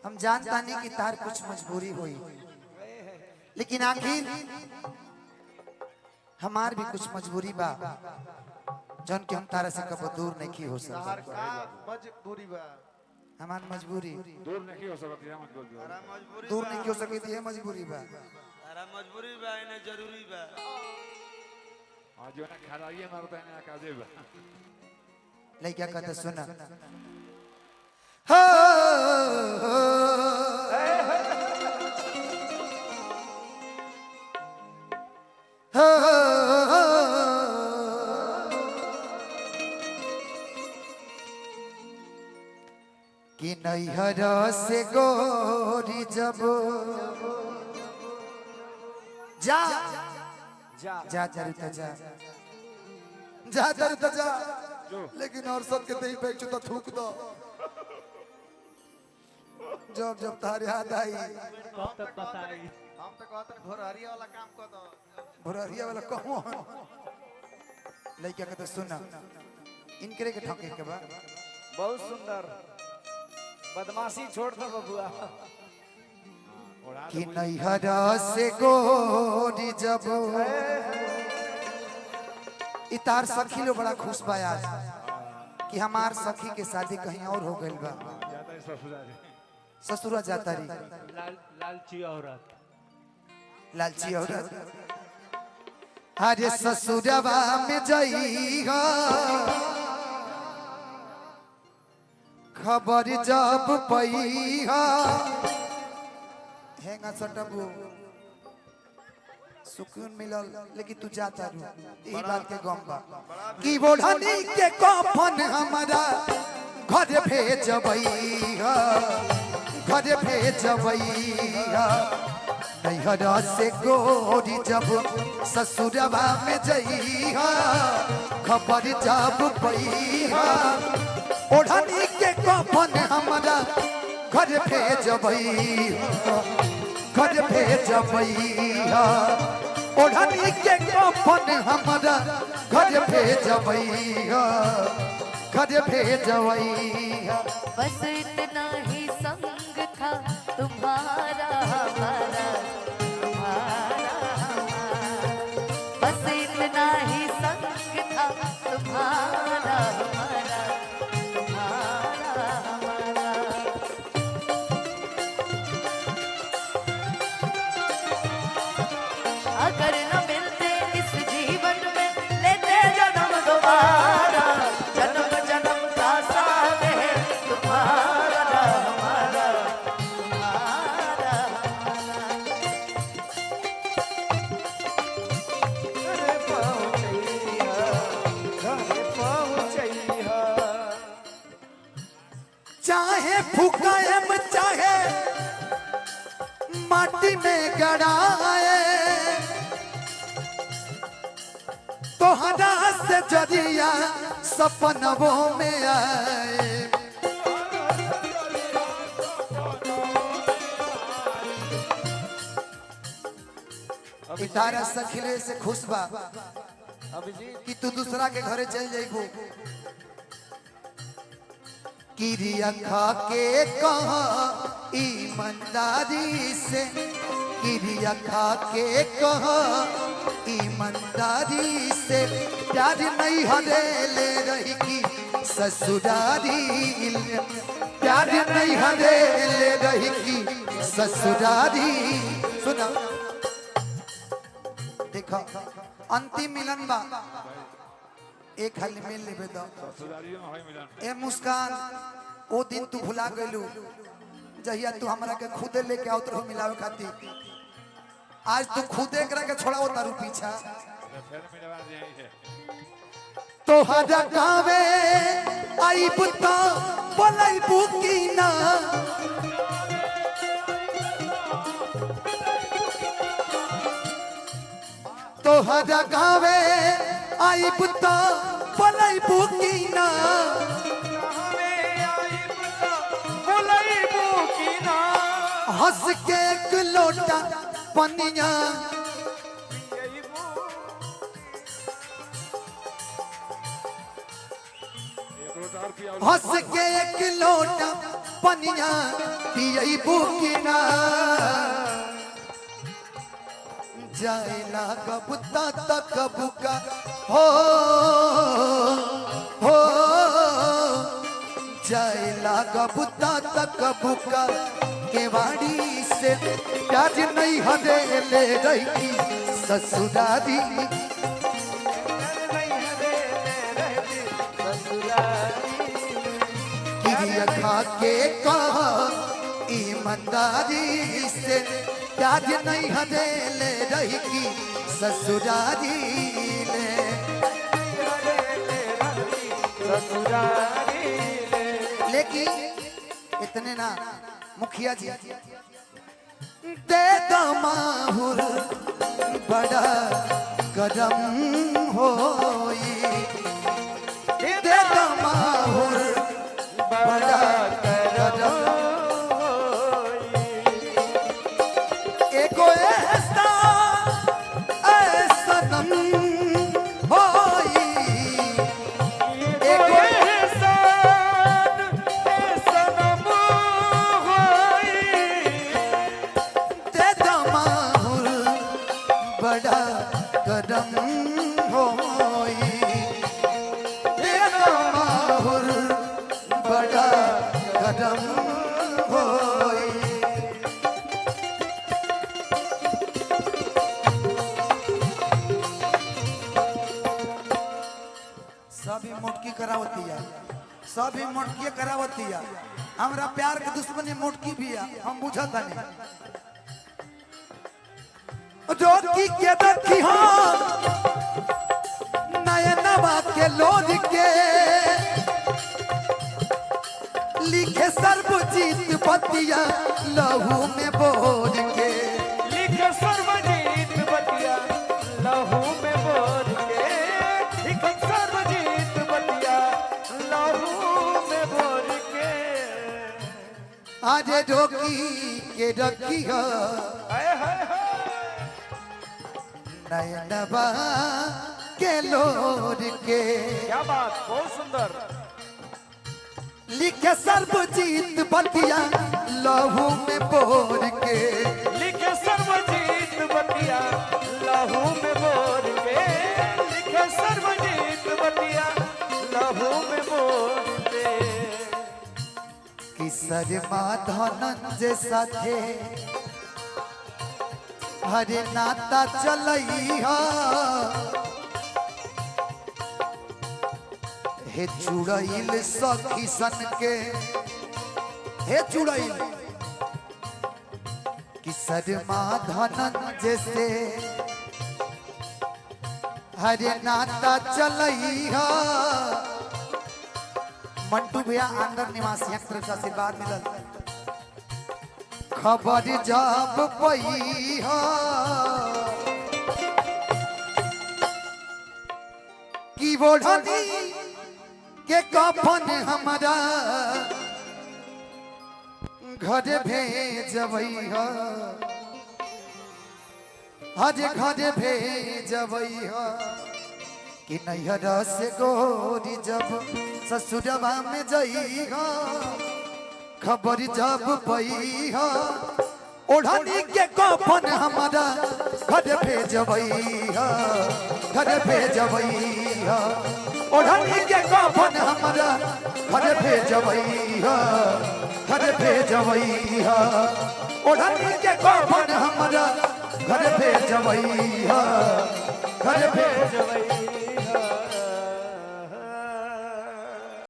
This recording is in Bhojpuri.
हम जानता नहीं कि तार कुछ मजबूरी हुई, लेकिन आखिर हमार भी कुछ मजबूरी बा जौन के हम तारा से कब दूर नहीं हो सकते। मजबूरी बा हमार मजबूरी दूर नहीं हो सकती है मजबूरी। दूर नहीं हो सकती है मजबूरी बा। तारा मजबूरी बा इने जरूरी बा। आज जो ना खराइए मारता है ना काजे बा। लइका कहता सुना हो कि नैहर से गोरी जब जा जा जा जरूर जा जा जरूर जा, लेकिन और सब के दही पे तो थूक दो। जब जब तार याद आई हम तो कहते घोरहरिया वाला काम कर दो। भोरहरिया वाला कहूँ लइका कहता सुना इनकरे के ठोके के बा। बहुत सुंदर बदमाशी छोड़ दो बबुआ। कि नैहर से गोरी जब इतार सखी लो बड़ा खुश बा आज कि हमार सखी के शादी कहीं और हो गइल बा। जाता है ससुराल। ससुरा जाता रही लालची औरत। लालची औरत अरे ससुरवा में जइहा खबर जब पइहा हेंगा सटबू सुकून मिलल, लेकिन तू जाता रू यही बात के गम बा कि बोढ़नी के कफन हमारा घर भेजबैहा घर भेजबैहा। नैहर से गोरी जब ससुरवा में जइहा खबर जब पइहा ओढ़नी के कफन हमारा घर भेजबैहा घर भेजबैहा ओढ़नी के कफन हमारा घर भेजबैहा घर भेजबैहा। बस इतना ही संग था तुम्हारा हमारा तुम्हारा हमारा। बस इतना ही संग था तुम्हारा हमारा तुम्हारा हमारा। अगर न मिलते इस जीवन में लेते जन्म दोबारा। जन्म जन्म का साथ है तुम्हारा हमारा तुम्हारा चाहे फुकाएम चाहे माटी में गड़ाए तोहरा से जरिया सपनों में आए। इतारा सखिले से खुश बा कि तू दूसरा के घरे चल जाइबू। किरिया खा के कहा ईमानदारी से किरिया खा के कहा ईमानदारी से प्यार नहीं हरेले रही की ससुरारी प्यार नहीं हरेले रही की ससुरारी। सुना देखो अंतिम मिलन बा एक हाल मिल लेबे दो। ससुरालियों में होई मिलन। ए मुस्कान ओ दिन तू भुला गइलू जहिया तू हमरा के खुदे लेके आवत रहो मिलावे खातिर। आज तू खुदे एकरा के छोड़ाओ तारू पीछा। फिर मिलवा देंगे। तोहरा गावे आइब तो बोलैबू की ना तोहरा गावे आइब तो बोलैबू की ना हंस के एक लोटा पनिया हंस के एक लोटा पनिया पियई बुकिना जायला कबूता तक बुका हो जायला कबूता तक बुका केवाड़ी से प्याज नहीं हदे ले रही ससुरारी किरिया खा के कहा ईमानदारी से प्याज नहीं हदे ले रही की ससुरारी ले लेकिन इतने ना मुखिया जी दे दमाहुर बड़ा कदम होई दे दमाहुर बड़ा कदम एको ऐसा ऐसा दम होई एको दे दमाहुर बड़ा कदम होई दे दमाहुर बड़ा कदम होई सभी मोटकी करावतिया सभी मोटकी करावतिया हमरा प्यार के दुश्मनी मोटकी भी है हम बुझता नहीं रोकी के देखी हम नयनवा के लोद के लिखे सर्वजीत बतिया लहू में बोल के लिखे सर्वजीत बतिया लहू में बोल के लिखे सर्वजीत बतिया लहू में बोल के आज रोकी के रखी हो हाय हाय हाय नयनवा के लोद के क्या बात बहुत सुंदर लिखे सर्वजीत बतिया लहू में बोल के लिखे सर्वजीत बतिया लहू में बोल के लिखे सर्वजीत बतिया लहू में बोल के किसर धनंजय साथे हरे नाता चलई हे चुड़ैल सखी सन के हे चुड़ैल किसर धनंजय से हरे नाता चलई मंटू भैया अंदर निवासी तरफ से आशीर्वाद मिलल खबर जब पई की बोढ़नी के कफन हमारा घर भेजबई हज घर भेजबई कि नैहर से गोरी जब ससुरवा में जई खबर जब पई ओढ़नी के कफन हमारा घर भेजबई घर भेजबई ओढ़नी के कफन हमारा घर भेजबई घर भेजबई ओढ़नी के कफन हमारा घर भेजबई घर भेजबई